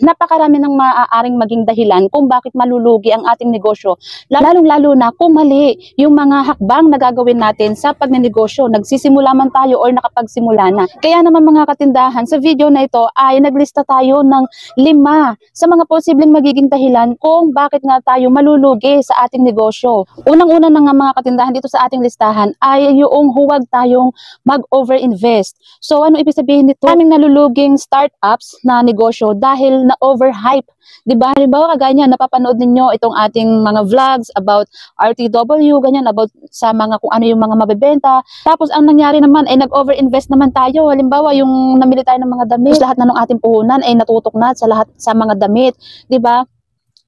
Napakarami ng maaaring maging dahilan kung bakit malulugi ang ating negosyo. Lalong-lalo na kung mali yung mga hakbang na gagawin natin sa pagnenegosyo. Nagsisimula man tayo or nakapagsimula na. Kaya naman mga katindahan, sa video na ito ay naglista tayo ng 5 sa mga posibleng magiging dahilan kung bakit nga tayo malulugi sa ating negosyo. Unang-una na nga mga katindahan dito sa ating listahan ay yung huwag tayong mag-over-invest. So ano ibig sabihin nito? Kaming naluluging startups na negosyo dahil na overhype. Diba? Halimbawa kagaya niyan, napapanood ninyo itong ating mga vlogs about RTW, ganyan, about sa mga kung ano yung mga mabebenta. Tapos ang nangyari naman ay nag-over-invest naman tayo. Halimbawa yung namili tayo ng mga damit, lahat na ng ating puhunan ay natutok na sa lahat sa mga damit, 'di ba?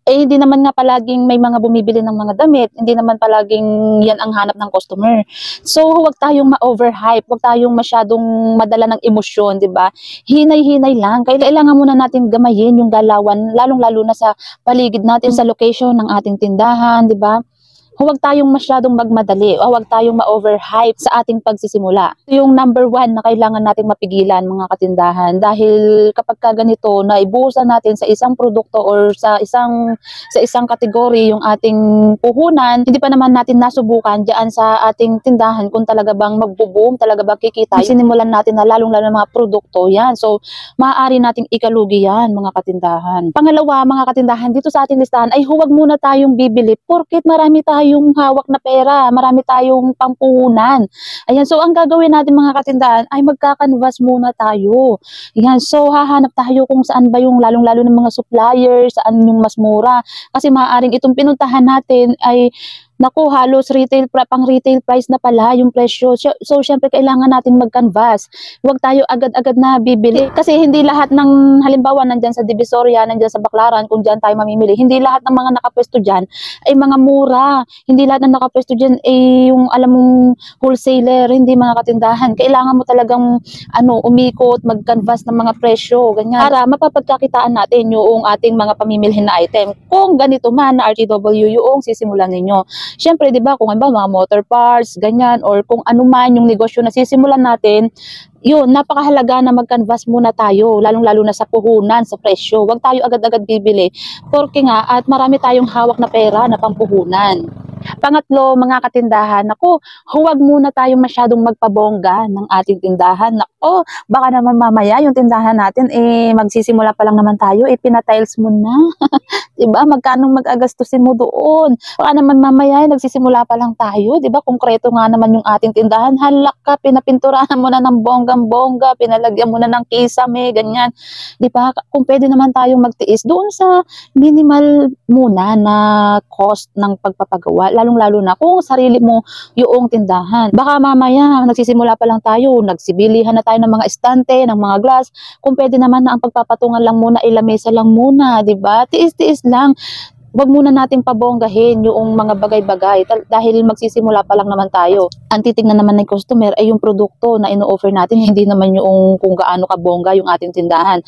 Eh, hindi naman nga palaging may mga bumibili ng mga damit, hindi naman palaging yan ang hanap ng customer. So, huwag tayong ma-overhype, huwag tayong masyadong madala ng emosyon, di ba? Hinay-hinay lang. Kailangan muna natin gamayin yung galawan, lalong-lalo na sa paligid natin, sa location ng ating tindahan, di ba? Huwag tayong masyadong magmadali o huwag tayong ma-overhype sa ating pagsisimula. Ito yung number 1 na kailangan nating mapigilan mga katindahan dahil kapag ganito na ibuhusan natin sa isang produkto or sa isang kategory yung ating puhunan, hindi pa naman natin nasubukan diyan sa ating tindahan kung talaga bang magbo-boom, talaga bang kikita. Sinimulan natin na lalong-lalo mga produkto yan. So, maaari nating ikalugi yan mga katindahan. Pangalawa mga katindahan, dito sa ating listahan ay huwag muna tayong bibili porket marami tayong hawak na pera, marami tayong pampuhunan. Ayan, so ang gagawin natin mga katindahan ay magka-canvas muna tayo. Ayan, so hahanap tayo kung saan ba yung lalong-lalo ng mga suppliers, saan yung mas mura. Kasi maaaring itong pinuntahan natin ay naku, halos pang retail price na pala yung presyo. So, syempre, kailangan natin mag-canvas. Huwag tayo agad-agad na bibili. Kasi hindi lahat ng, halimbawa, nandyan sa Divisoria, nandyan sa Baclaran, kung dyan tayo mamimili, hindi lahat ng mga nakapwesto dyan ay mga mura. Hindi lahat ng nakapwesto dyan ay yung, alam mong, wholesaler, hindi mga katindahan. Kailangan mo talagang, umikot, mag-canvas ng mga presyo, ganyan. Para mapapagkakitaan natin yung ating mga pamimilhin na item. Kung ganito man na RTW yung sisimulan ninyo. Siyempre, di ba, kung ano ba, mga motor parts, ganyan, or kung ano man yung negosyo na sisimulan natin, yun, napakahalaga na mag-canvas muna tayo, lalong-lalo na sa puhunan, sa presyo. Huwag tayo agad-agad bibili. Porque nga, at marami tayong hawak na pera na pampuhunan. Pangatlo, mga katindahan, ako, huwag muna tayong masyadong magpabongga ng ating tindahan. Nako, baka naman mamaya yung tindahan natin, magsisimula pa lang naman tayo, pinatiles mo na. Diba? Magkano mag-agastusin mo doon? Baka naman mamaya, nagsisimula pa lang tayo, diba? Konkreto nga naman yung ating tindahan, halak ka, pinapinturahan mo na ng bonggang-bongga, pinalagyan mo na ng kisame, ganyan. Diba? Kung pwede naman tayong magtiis doon sa minimal muna na cost ng pagpapagawa, lalong-lalo na kung sarili mo yung tindahan. Baka mamaya, nagsisimula pa lang tayo, nagsibilihan na tayo ng mga estante, ng mga glass. Kung pwede naman na ang pagpapatungan lang muna, ilamesa lang muna, diba? Tiis-tiis lang. Wag muna nating pabonggahin yung mga bagay-bagay dahil magsisimula pa lang naman tayo. Ang titignan naman ng customer ay yung produkto na ino-offer natin, hindi naman yung kung gaano kabongga yung ating tindahan.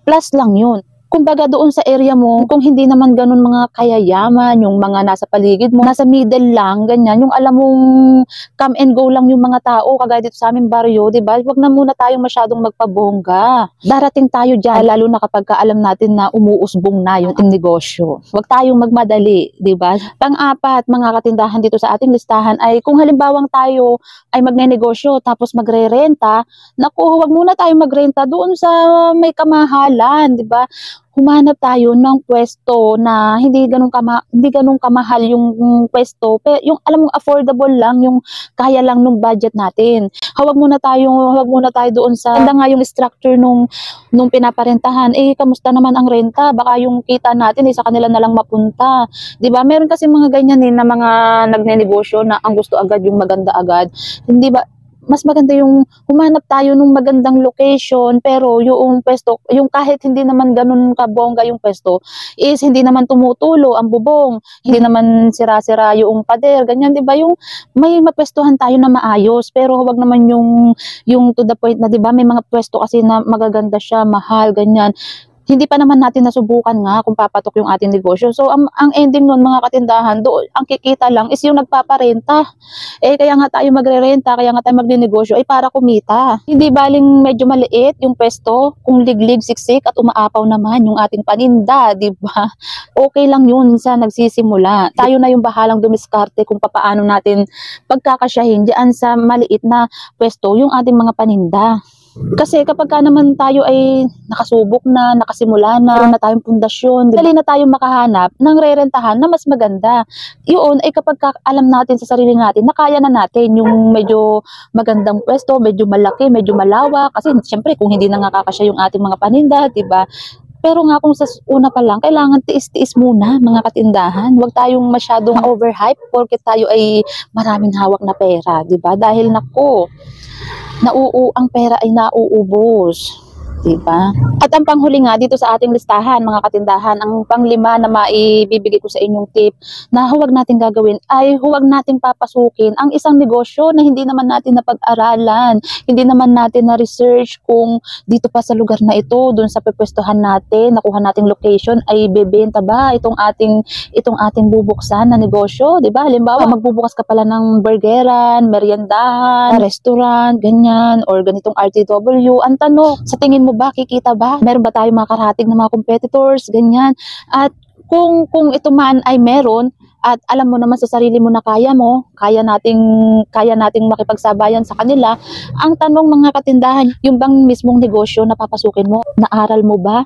Plus lang yun. Kumbaga doon sa area mo, kung hindi naman ganun mga kayayaman, yung mga nasa paligid mo, nasa middle lang, ganyan, yung alam mong come and go lang yung mga tao, kagaya dito sa aming baryo, diba? Huwag na muna tayong masyadong magpabongga. Darating tayo dyan, lalo na kapag alam natin na umuusbong na yung ating negosyo. Huwag tayong magmadali, diba? Pang-apat, mga katindahan dito sa ating listahan ay kung halimbawang tayo ay magnenegosyo tapos magre-renta, naku, huwag muna tayong magrenta doon sa may kamahalan, diba? Humanap tayo ng pwesto na hindi ganun kamahal yung pwesto, pero yung alam mo affordable lang, yung kaya lang nung budget natin. Huwag muna tayo doon sa ganda nga yung structure nung pinaparentahan. Kamusta naman ang renta? Baka yung kita natin sa kanila na lang mapunta. 'Di ba? Meron kasi mga ganyan na mga nagnenegosyo na ang gusto agad yung maganda agad. Hindi ba? Mas maganda yung humanap tayo ng magandang location pero yung pwesto, yung kahit hindi naman ganun kabongga yung pwesto is hindi naman tumutulo ang bubong, hindi naman sira-sira yung pader, ganyan, 'di ba? Yung may mapwestuhan tayo na maayos pero huwag naman yung to the point na 'di ba may mga pwesto kasi na magaganda siya, mahal, ganyan. hindi pa naman natin nasubukan nga kung papatok yung ating negosyo. So, ang ending nun mga katindahan, doon, ang kikita lang is yung nagpaparenta. Kaya nga tayo magre-renta, kaya nga tayo magne-negosyo, ay para kumita. Hindi baling medyo maliit yung pwesto, kung liglig, siksik, at umaapaw naman yung ating paninda, di ba? Okay lang yun sa nagsisimula. Tayo na yung bahalang dumiskarte kung papaano natin pagkakasyahin diyan sa maliit na pwesto yung ating mga paninda. Kasi kapag ka naman tayo ay nakasubok na, nakasimula na, meron na tayong pundasyon, dali na tayong makahanap ng rerentahan na mas maganda. Yun ay kapag alam natin sa sarili natin na kaya na natin yung medyo magandang pwesto, medyo malaki, medyo malawak. Kasi syempre kung hindi na nga kakasya yung ating mga paninda, diba? Pero nga kung sa una pa lang, kailangan tiis-tiis muna mga katindahan. Huwag tayong masyadong overhype porque tayo ay maraming hawak na pera, diba? Dahil nako, ang pera ay nauubos, diba? At ang panghuli nga dito sa ating listahan mga katindahan, ang panglima na maibibigay ko sa inyong tip na huwag natin gagawin ay huwag nating papasukin ang isang negosyo na hindi naman natin napag-aralan, hindi naman natin na-research kung dito pa sa lugar na ito, dun sa pepwestuhan natin, nakuha nating location, ay bebenta ba itong ating bubuksan na negosyo, diba? Halimbawa, magbubukas ka pala ng burgeran, meriendahan, restaurant, ganyan, or ganitong RTW. Ang tanong, sa tingin mo ba, kikita ba? Meron ba tayong mga karatig na mga competitors, ganyan? At kung ito man ay meron, at alam mo naman sa sarili mo na kaya nating makipagsabayan sa kanila, ang tanong mga katindahan, yung bang mismong negosyo na papasukin mo, naaral mo ba?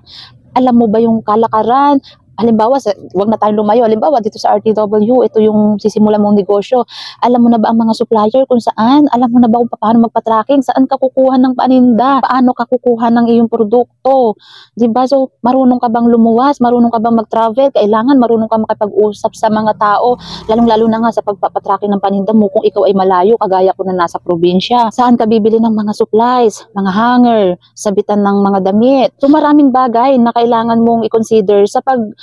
Alam mo ba yung kalakaran? Halimbawa, wag na tayong lumayo. Halimbawa, dito sa RTW, ito yung sisimulan mong negosyo. Alam mo na ba ang mga supplier kung saan? Alam mo na ba kung paano magpa-tracking? Saan ka kukuha ng paninda? Paano ka kukuha ng iyong produkto? Diba? So, marunong ka bang lumuwas? Marunong ka bang mag-travel? Kailangan marunong ka makipag-usap sa mga tao. Lalong-lalo na nga sa pagpapatracking ng paninda mo kung ikaw ay malayo, kagaya ko na nasa probinsya. Saan ka bibili ng mga supplies, mga hanger, sabitan ng mga damit? So, maraming bagay na kailangan mong i-consider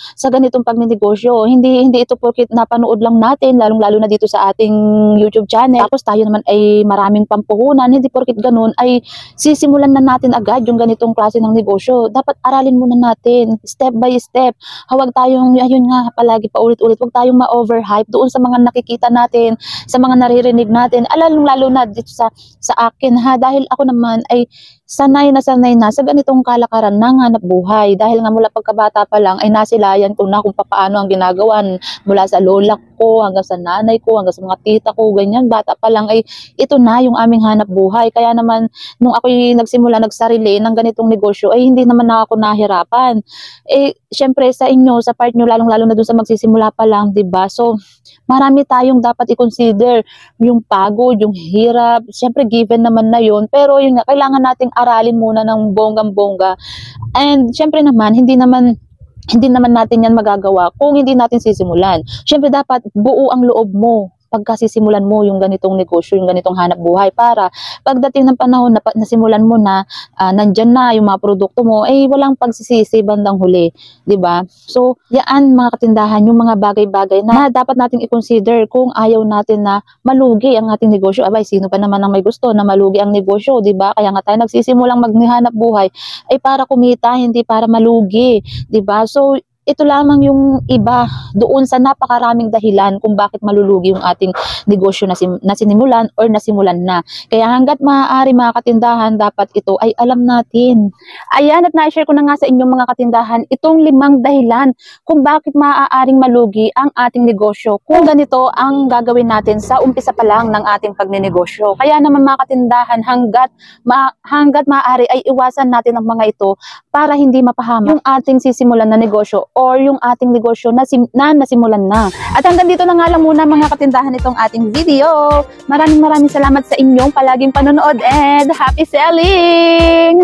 sa ganitong pagninegosyo. Hindi ito porket napanood lang natin, lalong-lalo na dito sa ating YouTube channel. Tapos tayo naman ay maraming pampuhunan. Hindi porket ganun ay sisimulan na natin agad yung ganitong klase ng negosyo. Dapat aralin muna natin, step by step. Huwag tayong, ayun nga, palagi paulit-ulit. Huwag tayong ma-overhype doon sa mga nakikita natin, sa mga naririnig natin. Lalong-lalo na dito sa akin ha, dahil ako naman ay sanay na sa ganitong kalakaran ng hanap buhay. Dahil nga mula pagkabata pa lang ay nasilayan ko na kung paano ang ginagawa mula sa lola ko hanggang sa nanay ko, hanggang sa mga tita ko, ganyan. Bata pa lang ay ito na yung aming hanap buhay. Kaya naman nung ako'y nagsimula nagsarili ng ganitong negosyo ay hindi naman na ako nahirapan. Syempre sa inyo, sa part nyo, lalong-lalo na dun sa magsisimula pa lang, diba? So, marami tayong dapat i-consider. Yung pagod, yung hirap, syempre given naman na yun. Pero yun nga, kailangan nating aralin muna ng bonggang-bongga. And syempre naman, hindi naman natin yan magagawa kung hindi natin sisimulan. Syempre dapat buo ang loob mo pagka sisimulan mo yung ganitong negosyo, yung ganitong hanap buhay, para pagdating ng panahon na nasimulan mo na, nandyan na yung mga produkto mo, walang pagsisisi bandang huli, di ba? So, yan mga katindahan, yung mga bagay-bagay na dapat nating i-consider kung ayaw natin na malugi ang ating negosyo. Abay, sino pa naman ang may gusto na malugi ang negosyo, di ba? Kaya nga tayo nagsisimulang maghanap buhay ay para kumita, hindi para malugi, di ba? So, ito lamang yung iba doon sa napakaraming dahilan kung bakit malulugi yung ating negosyo na sinimulan or nasimulan na. Kaya hanggat maaari mga katindahan, dapat ito ay alam natin. Ayan, at na-share ko na nga sa inyong mga katindahan itong 5 dahilan kung bakit maaaring malugi ang ating negosyo kung ganito ang gagawin natin sa umpisa pa lang ng ating pagnenegosyo. Kaya naman mga katindahan, hanggat maaari ay iwasan natin ang mga ito para hindi mapahamak yung ating sisimulan na negosyo or yung ating negosyo na nasimulan na. At hanggang dito na nga lang muna mga katindahan itong ating video. Maraming salamat sa inyong palaging panonood and happy selling!